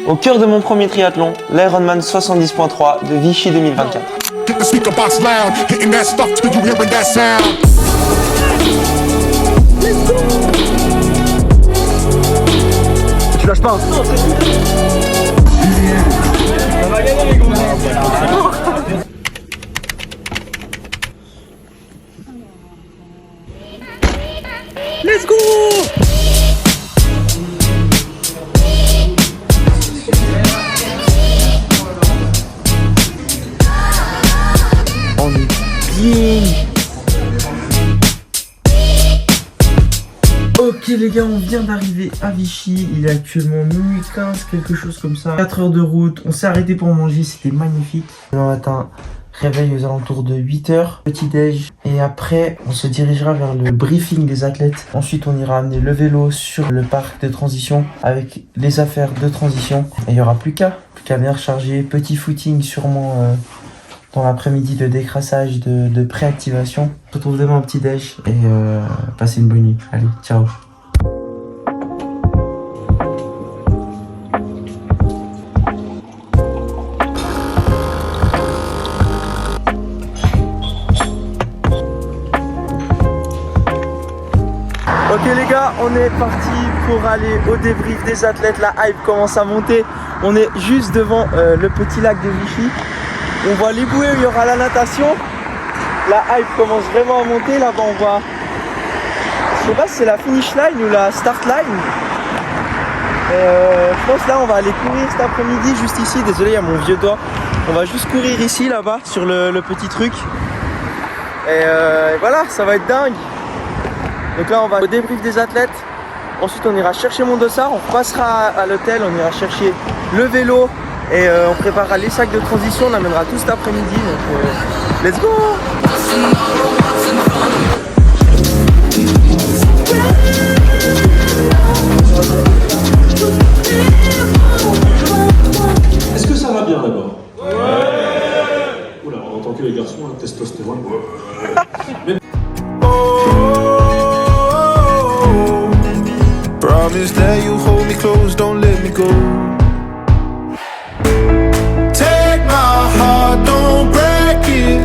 Au cœur de mon premier triathlon, l'Ironman 70.3 de Vichy 2024. Get the speaker box loud, hitting that stuff till you hearing that sound. Tu lâches pas. Ça va gagner les gros. Let's go. On est bien. Ok les gars, on vient d'arriver à Vichy, il est actuellement minuit 15, quelque chose comme ça. 4 heures de route, on s'est arrêté pour manger, c'était magnifique. Demain matin, réveil aux alentours de 8 heures, petit déj. Et après, on se dirigera vers le briefing des athlètes. Ensuite, on ira amener le vélo sur le parc de transition avec les affaires de transition. Et il n'y aura plus qu'à bien recharger. Petit footing sûrement dans l'après-midi de décrassage, de préactivation. On se retrouve demain au petit déj et passez une bonne nuit. Allez, ciao. Ok les gars, on est parti pour aller au débrief des athlètes. La hype commence à monter. On est juste devant le petit lac de Vichy. On voit les bouées où il y aura la natation. La hype commence vraiment à monter. Là-bas on voit, je sais pas si c'est la finish line ou la start line. Je pense là on va aller courir cet après-midi juste ici. Désolé, il y a mon vieux doigt. On va juste courir ici là-bas sur le petit truc. Et voilà, ça va être dingue. Donc là on va au débrief des athlètes. Ensuite on ira chercher mon dossard. On repassera à l'hôtel. On ira chercher le vélo. Et on préparera les sacs de transition, on amènera tout cet après-midi, donc let's go! Est-ce que ça va bien d'abord? Ouais! Oula, on entend que les garçons, hein, testostérone. Mais... Promise that you hold me close, don't let me go. Don't break it.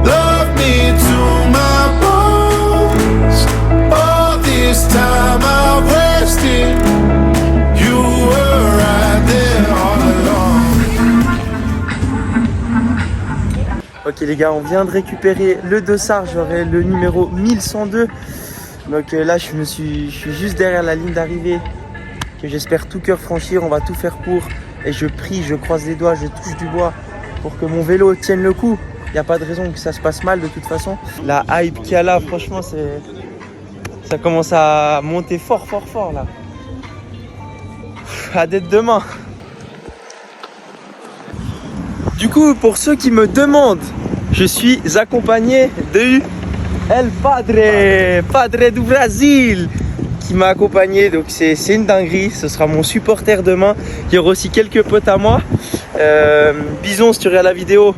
Love me to my bones. All this time I wasted. You were right there all along. Ok les gars, on vient de récupérer le dossard. J'aurai le numéro 1102. Donc là je suis juste derrière la ligne d'arrivée que j'espère tout cœur franchir. On va tout faire pour. Et je prie, je croise les doigts, je touche du bois pour que mon vélo tienne le coup. Il n'y a pas de raison que ça se passe mal de toute façon. La hype qu'il y a là, franchement, ça commence à monter fort là. À d'être demain. Du coup, pour ceux qui me demandent, je suis accompagné de El Padre du Brasil, qui m'a accompagné, donc c'est une dinguerie. Ce sera mon supporter demain. Il y aura aussi quelques potes à moi. Bison, si tu regardes la vidéo,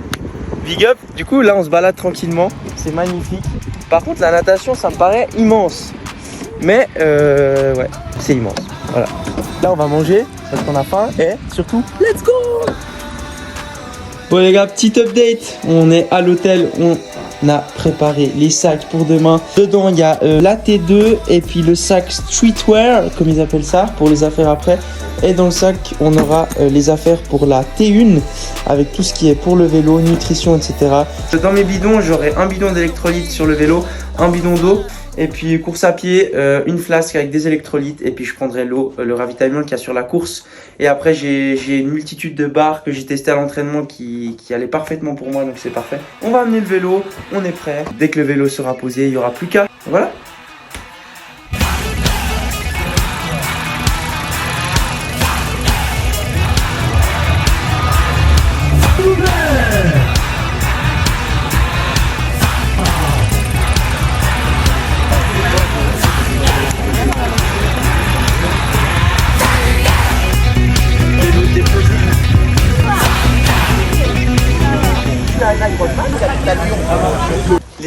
big up. Du coup là on se balade tranquillement, c'est magnifique. Par contre la natation ça me paraît immense, mais ouais c'est immense. Voilà, là on va manger parce qu'on a faim et surtout let's go. Bon les gars, petit update, on est à l'hôtel, on a préparé les sacs pour demain. Dedans il y a la T2 et puis le sac streetwear comme ils appellent ça pour les affaires après. Et dans le sac on aura les affaires pour la T1 avec tout ce qui est pour le vélo, nutrition etc. Dans mes bidons j'aurai un bidon d'électrolytes sur le vélo, un bidon d'eau. Et puis course à pied, une flasque avec des électrolytes. Et puis je prendrai l'eau, le ravitaillement qu'il y a sur la course. Et après j'ai une multitude de barres que j'ai testé à l'entraînement qui allaient parfaitement pour moi. Donc c'est parfait. On va amener le vélo, on est prêt. Dès que le vélo sera posé, il n'y aura plus qu'à. Voilà.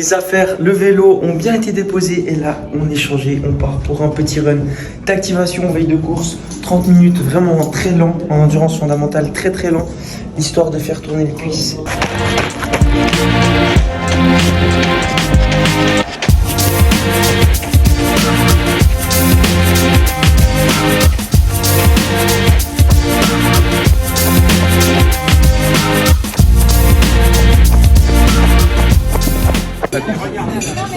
Les affaires, le vélo ont bien été déposés et là, on est changé. On part pour un petit run d'activation, veille de course. 30 minutes, vraiment très lent, en endurance fondamentale, très très lent, histoire de faire tourner les cuisses.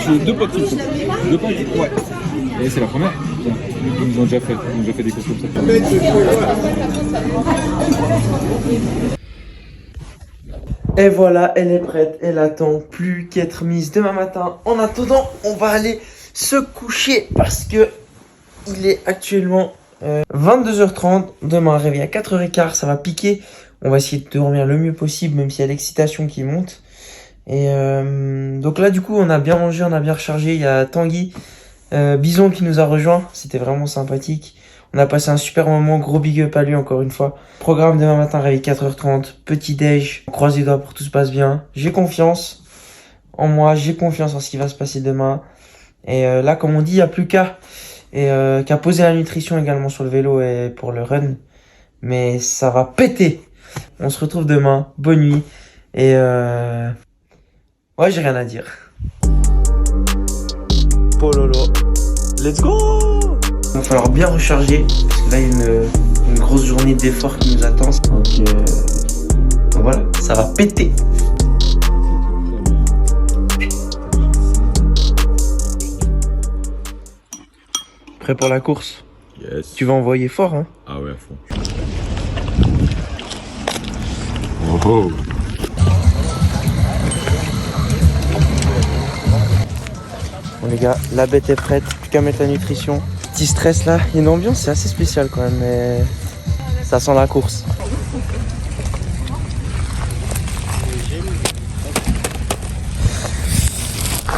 J'ai deux potes qui font. Deux potes. Ouais. Et c'est la première. Ils nous ont déjà fait des courses comme ça. Et voilà, elle est prête, elle attend plus qu'être mise demain matin. En attendant, on va aller se coucher parce que il est actuellement 22h30. Demain, réveil à 4h15, ça va piquer. On va essayer de dormir le mieux possible, même s'il y a l'excitation qui monte. Et donc là, du coup, on a bien mangé, on a bien rechargé. Il y a Tanguy, Bison qui nous a rejoint. C'était vraiment sympathique. On a passé un super moment, gros big up à lui encore une fois. Programme demain matin, réveil 4h30, petit déj. On croise les doigts pour que tout se passe bien. J'ai confiance en moi, j'ai confiance en ce qui va se passer demain. Et là, comme on dit, il n'y a plus qu'à poser la nutrition également sur le vélo et pour le run. Mais ça va péter. On se retrouve demain, bonne nuit. Et ouais, j'ai rien à dire. Pololo, let's go! Il va falloir bien recharger, parce que là, il y a une grosse journée d'effort qui nous attend. Donc voilà, ça va péter. Prêt pour la course? Yes. Tu vas envoyer fort, hein? Ah ouais, à fond. Oh. Bon les gars, la bête est prête, plus qu'à mettre la nutrition. Petit stress là, il y a une ambiance, c'est assez spécial quand même, mais ça sent la course.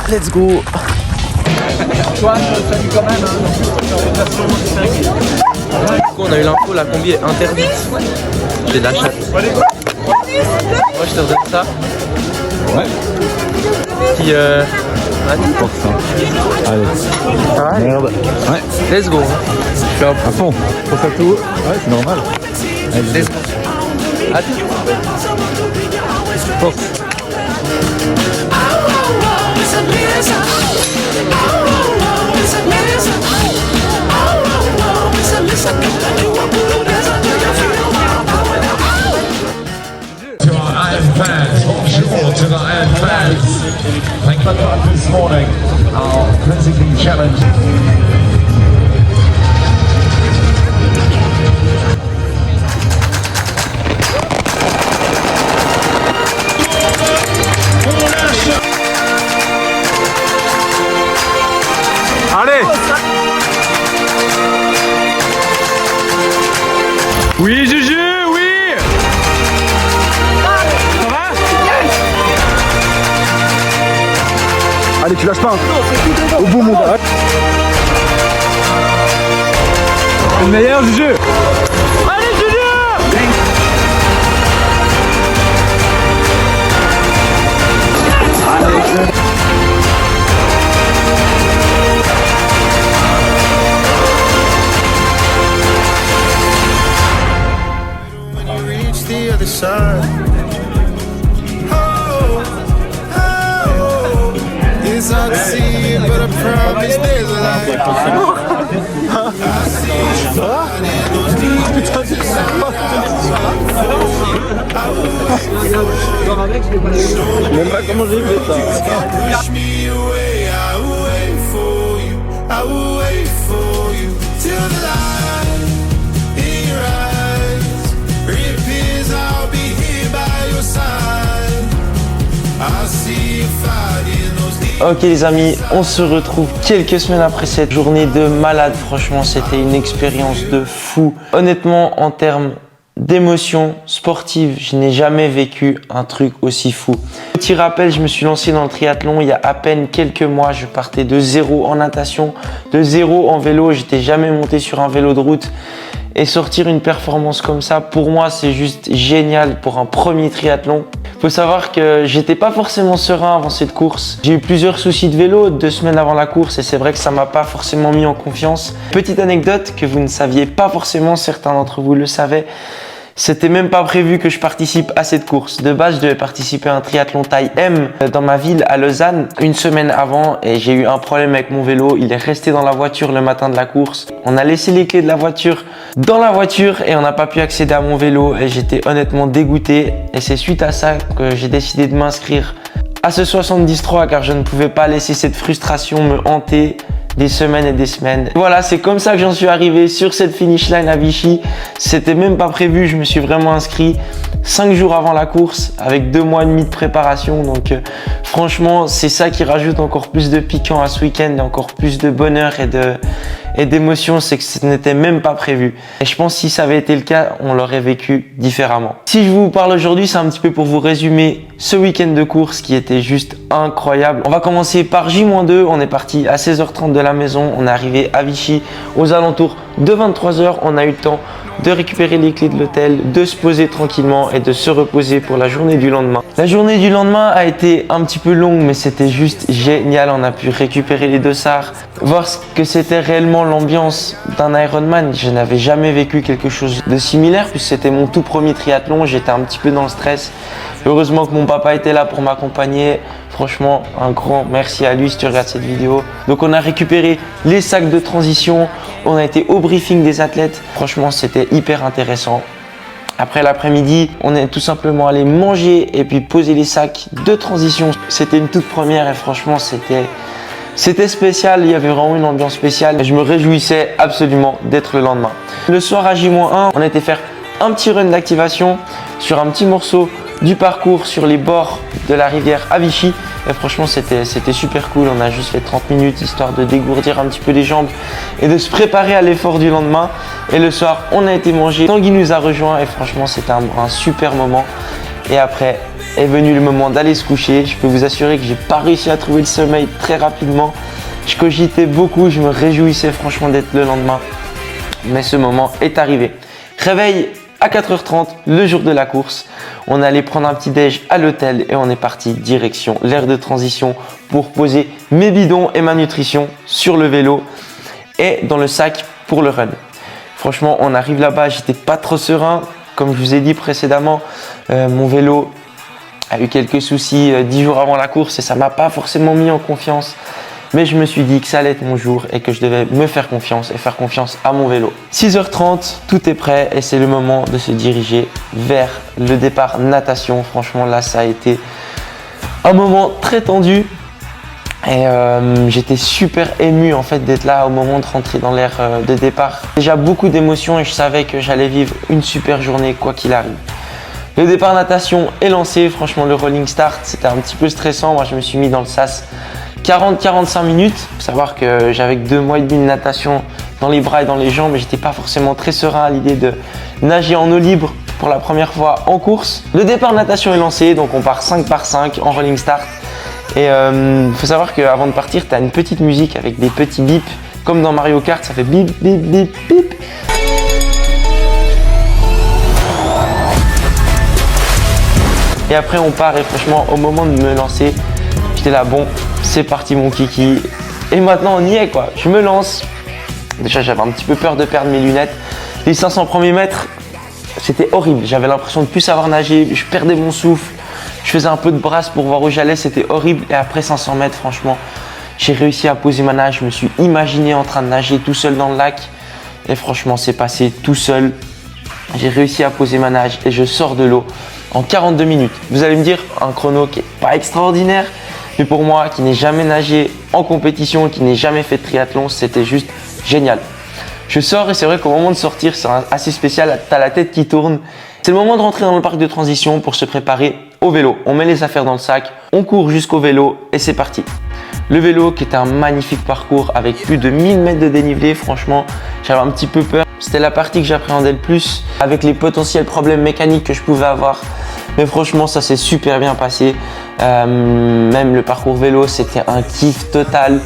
Let's go. On a eu l'info, la combi est interdite. J'ai de la chatte. Moi je te redonne ça. Ouais. Puis Pour ça. Allez. ah, Merde. Ouais. let's go. Je suis à À fond. Pour ça tout. Ouais, c'est normal. Allez, let's go. À tout. force. To our Iron fans, bonjour to the Iron fans. Thank you for this morning, our Prince Challenge. Allez. Oui, Juju, oui. Ça va? Allez, tu lâches pas. Au bout, mon gars. Le meilleur, Juju. Allez, Juju. When you reach the other side. Oh, oh, it's hard to see, but I promise there's a light. I see you shining those deep Même pas comment j'ai fait ça. Push me away, I will wait for you. I will wait for you till the light in your eyes reappears. I'll be here by your side. I see you fighting those deep. Ok les amis, on se retrouve quelques semaines après cette journée de malade. Franchement, c'était une expérience de fou. Honnêtement, en termes d'émotion sportive, je n'ai jamais vécu un truc aussi fou. Petit rappel, je me suis lancé dans le triathlon il y a à peine quelques mois. Je partais de zéro en natation, de zéro en vélo. J'étais jamais monté sur un vélo de route. et sortir une performance comme ça, pour moi, c'est juste génial pour un premier triathlon. Faut savoir que j'étais pas forcément serein avant cette course. J'ai eu plusieurs soucis de vélo 2 semaines avant la course et c'est vrai que ça m'a pas forcément mis en confiance. Petite anecdote que vous ne saviez pas forcément, certains d'entre vous le savaient. C'était même pas prévu que je participe à cette course. De base, je devais participer à un triathlon taille M dans ma ville à Lausanne 1 semaine avant et j'ai eu un problème avec mon vélo. Il est resté dans la voiture le matin de la course. On a laissé les clés de la voiture dans la voiture et on n'a pas pu accéder à mon vélo et j'étais honnêtement dégoûté. Et c'est suite à ça que j'ai décidé de m'inscrire à ce 73 car je ne pouvais pas laisser cette frustration me hanter des semaines et des semaines. Voilà, c'est comme ça que j'en suis arrivé sur cette finish line à Vichy. C'était même pas prévu, je me suis vraiment inscrit 5 jours avant la course avec 2 mois et demi de préparation. Donc franchement, c'est ça qui rajoute encore plus de piquant à ce week-end et encore plus de bonheur et d'émotion, c'est que ce n'était même pas prévu. Et je pense que si ça avait été le cas, on l'aurait vécu différemment. Si je vous parle aujourd'hui, c'est un petit peu pour vous résumer ce week-end de course qui était juste incroyable. On va commencer par J-2, on est parti à 16h30 de la maison, on est arrivé à Vichy aux alentours de 23h, on a eu le temps de récupérer les clés de l'hôtel, de se poser tranquillement et de se reposer pour la journée du lendemain. La journée du lendemain a été un petit peu longue, mais c'était juste génial. On a pu récupérer les dossards, voir ce que c'était réellement l'ambiance d'un Ironman. Je n'avais jamais vécu quelque chose de similaire puisque c'était mon tout premier triathlon. J'étais un petit peu dans le stress. Heureusement que mon papa était là pour m'accompagner. Franchement, un grand merci à lui si tu regardes cette vidéo. Donc on a récupéré les sacs de transition, on a été au briefing des athlètes. Franchement, c'était hyper intéressant. Après l'après-midi, on est tout simplement allé manger et puis poser les sacs de transition. C'était une toute première et franchement, c'était spécial. Il y avait vraiment une ambiance spéciale et je me réjouissais absolument d'être le lendemain. Le soir à J-1, on a été faire un petit run d'activation sur un petit morceau du parcours sur les bords de la rivière à Vichy et franchement c'était super cool. On a juste fait 30 minutes histoire de dégourdir un petit peu les jambes et de se préparer à l'effort du lendemain. Et le soir on a été manger, Tanguy nous a rejoint et franchement c'était un super moment. Et après est venu le moment d'aller se coucher. Je peux vous assurer que j'ai pas réussi à trouver le sommeil très rapidement. Je cogitais beaucoup, je me réjouissais franchement d'être le lendemain, mais ce moment est arrivé. Réveil à 4h30 le jour de la course. On allait prendre un petit déj à l'hôtel et on est parti direction l'aire de transition pour poser mes bidons et ma nutrition sur le vélo et dans le sac pour le run. Franchement, on arrive là-bas, j'étais pas trop serein. Comme je vous ai dit précédemment, mon vélo a eu quelques soucis 10 jours avant la course et ça m'a pas forcément mis en confiance. Mais je me suis dit que ça allait être mon jour et que je devais me faire confiance et faire confiance à mon vélo. 6h30, tout est prêt et c'est le moment de se diriger vers le départ natation. Franchement, là, ça a été un moment très tendu et j'étais super ému en fait d'être là au moment de rentrer dans l'aire de départ. Déjà beaucoup d'émotions et je savais que j'allais vivre une super journée quoi qu'il arrive. Le départ natation est lancé. Franchement, le rolling start, c'était un petit peu stressant. Moi, je me suis mis dans le sas 40-45 minutes. Il faut savoir que j'avais 2 mois et demi de natation dans les bras et dans les jambes et j'étais pas forcément très serein à l'idée de nager en eau libre pour la première fois en course. Le départ natation est lancé, donc on part 5 par 5 en rolling start. Et faut savoir qu'avant de partir, tu as une petite musique avec des petits bips. Comme dans Mario Kart, ça fait bip, bip, bip, bip. Et après on part et franchement au moment de me lancer, j'étais là, bon, c'est parti mon kiki. Et maintenant on y est quoi, je me lance. Déjà j'avais un petit peu peur de perdre mes lunettes. Les 500 premiers mètres, c'était horrible. J'avais l'impression de plus savoir nager, je perdais mon souffle. Je faisais un peu de brasse pour voir où j'allais, c'était horrible. Et après 500 mètres, franchement, j'ai réussi à poser ma nage. Je me suis imaginé en train de nager tout seul dans le lac. Et franchement, c'est passé tout seul. J'ai réussi à poser ma nage et je sors de l'eau en 42 minutes. Vous allez me dire, un chrono qui n'est pas extraordinaire, mais pour moi, qui n'ai jamais nagé en compétition, qui n'ai jamais fait de triathlon, c'était juste génial. Je sors et c'est vrai qu'au moment de sortir, c'est assez spécial, tu as la tête qui tourne. C'est le moment de rentrer dans le parc de transition pour se préparer au vélo. On met les affaires dans le sac, on court jusqu'au vélo et c'est parti. Le vélo qui était un magnifique parcours avec plus de 1000 mètres de dénivelé, franchement, j'avais un petit peu peur. C'était la partie que j'appréhendais le plus avec les potentiels problèmes mécaniques que je pouvais avoir. Mais franchement, ça s'est super bien passé. Même le parcours vélo, c'était un kiff total.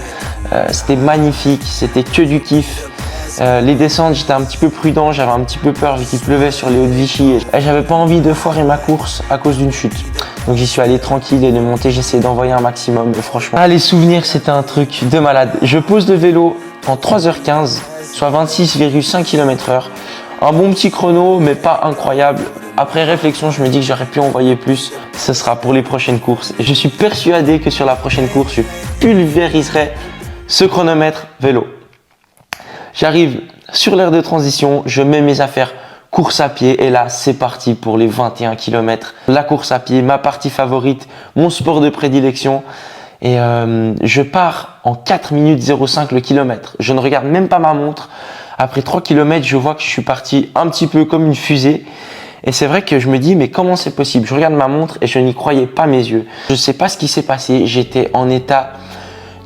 C'était magnifique, c'était que du kiff. Les descentes, j'étais un petit peu prudent, j'avais un petit peu peur vu qu'il pleuvait sur les Hauts-de-Vichy. Et j'avais pas envie de foirer ma course à cause d'une chute. Donc j'y suis allé tranquille et les montées, j'essayais d'envoyer un maximum. Et franchement, les souvenirs, c'était un truc de malade. Je pose le vélo en 3h15, soit 26,5 km/h. Un bon petit chrono, mais pas incroyable. Après réflexion, je me dis que j'aurais pu envoyer plus. Ce sera pour les prochaines courses. Et je suis persuadé que sur la prochaine course, je pulvériserai ce chronomètre vélo. J'arrive sur l'aire de transition, je mets mes affaires course à pied et là, c'est parti pour les 21 km. La course à pied, ma partie favorite, mon sport de prédilection. Et je pars en 4 minutes 05 le kilomètre. Je ne regarde même pas ma montre. Après 3 km, je vois que je suis parti un petit peu comme une fusée. Et c'est vrai que je me dis, mais comment c'est possible? Je regarde ma montre et je n'y croyais pas mes yeux. Je ne sais pas ce qui s'est passé. J'étais en état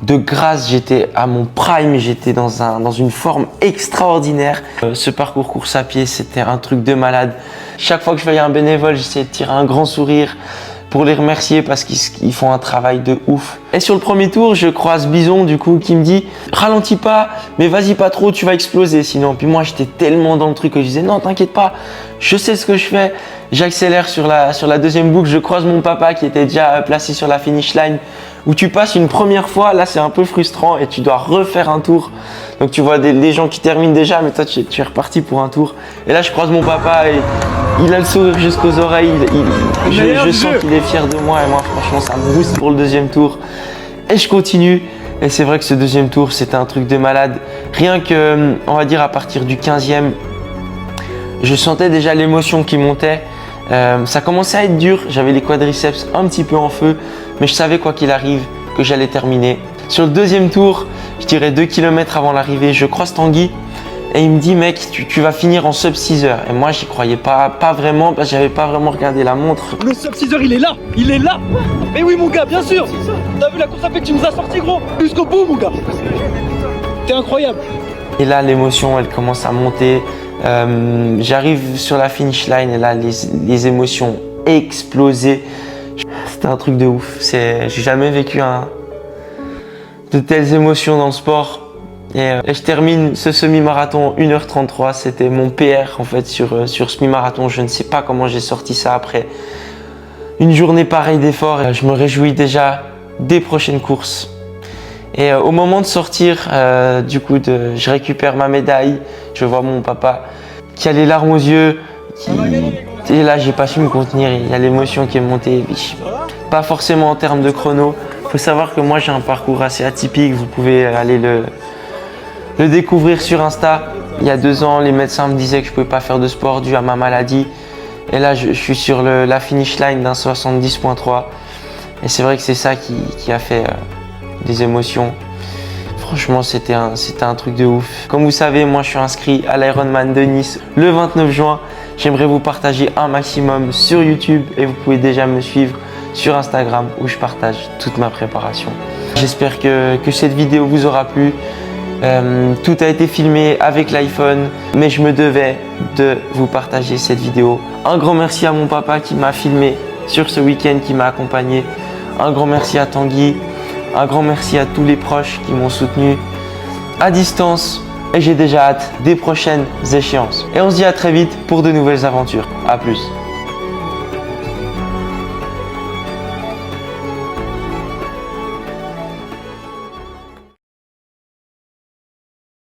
de grâce, j'étais à mon prime, j'étais dans une forme extraordinaire. Ce parcours course à pied, c'était un truc de malade. Chaque fois que je voyais un bénévole, j'essayais de tirer un grand sourire pour les remercier parce qu'ils font un travail de ouf. Et sur le premier tour, je croise Bison du coup qui me dit « Ralentis pas, mais vas-y pas trop, tu vas exploser sinon. » Puis moi, j'étais tellement dans le truc que je disais « Non, t'inquiète pas, je sais ce que je fais. » J'accélère sur la deuxième boucle, je croise mon papa qui était déjà placé sur la finish line où tu passes une première fois, là c'est un peu frustrant et tu dois refaire un tour. Donc tu vois des gens qui terminent déjà, mais toi tu es reparti pour un tour. Et là je croise mon papa et il a le sourire jusqu'aux oreilles, je sens qu'il est fier de moi et moi franchement ça me booste pour le deuxième tour. Et je continue et c'est vrai que ce deuxième tour c'était un truc de malade. Rien que, on va dire à partir du 15e, je sentais déjà l'émotion qui montait. Ça commençait à être dur, j'avais les quadriceps un petit peu en feu, mais je savais quoi qu'il arrive que j'allais terminer. Sur le deuxième tour, je dirais 2 km avant l'arrivée, je croise Tanguy et il me dit mec tu vas finir en sub 6 heures. Et moi j'y croyais pas vraiment parce que j'avais pas vraiment regardé la montre. Le sub 6 heures, il est là. Mais oui mon gars, bien sûr. T'as vu la course à pied que tu nous as sorti gros? Jusqu'au bout mon gars. T'es incroyable. Et là l'émotion elle commence à monter. J'arrive sur la finish line et là les émotions explosées. C'était un truc de ouf. J'ai jamais vécu de telles émotions dans le sport. Et je termine ce semi-marathon 1h33. C'était mon PR en fait sur ce semi-marathon. Je ne sais pas comment j'ai sorti ça après une journée pareille d'effort. Je me réjouis déjà des prochaines courses. Et au moment de sortir, je récupère ma médaille. Je vois mon papa qui a les larmes aux yeux. Et là, j'ai pas su me contenir. Il y a l'émotion qui est montée. Pas forcément en termes de chrono. Il faut savoir que moi, j'ai un parcours assez atypique. Vous pouvez aller le découvrir sur Insta. Il y a 2 ans, les médecins me disaient que je pouvais pas faire de sport dû à ma maladie. Et là, je suis sur la finish line d'un 70.3. Et c'est vrai que c'est ça qui a fait des émotions. Franchement, c'était un truc de ouf. Comme vous savez, moi, je suis inscrit à l'Ironman de Nice le 29 juin. J'aimerais vous partager un maximum sur YouTube et vous pouvez déjà me suivre sur Instagram où je partage toute ma préparation. J'espère que cette vidéo vous aura plu. Tout a été filmé avec l'iPhone, mais je me devais de vous partager cette vidéo. Un grand merci à mon papa qui m'a filmé sur ce week-end, qui m'a accompagné. Un grand merci à Tanguy. Un grand merci à tous les proches qui m'ont soutenu à distance. Et j'ai déjà hâte des prochaines échéances. Et on se dit à très vite pour de nouvelles aventures. A plus.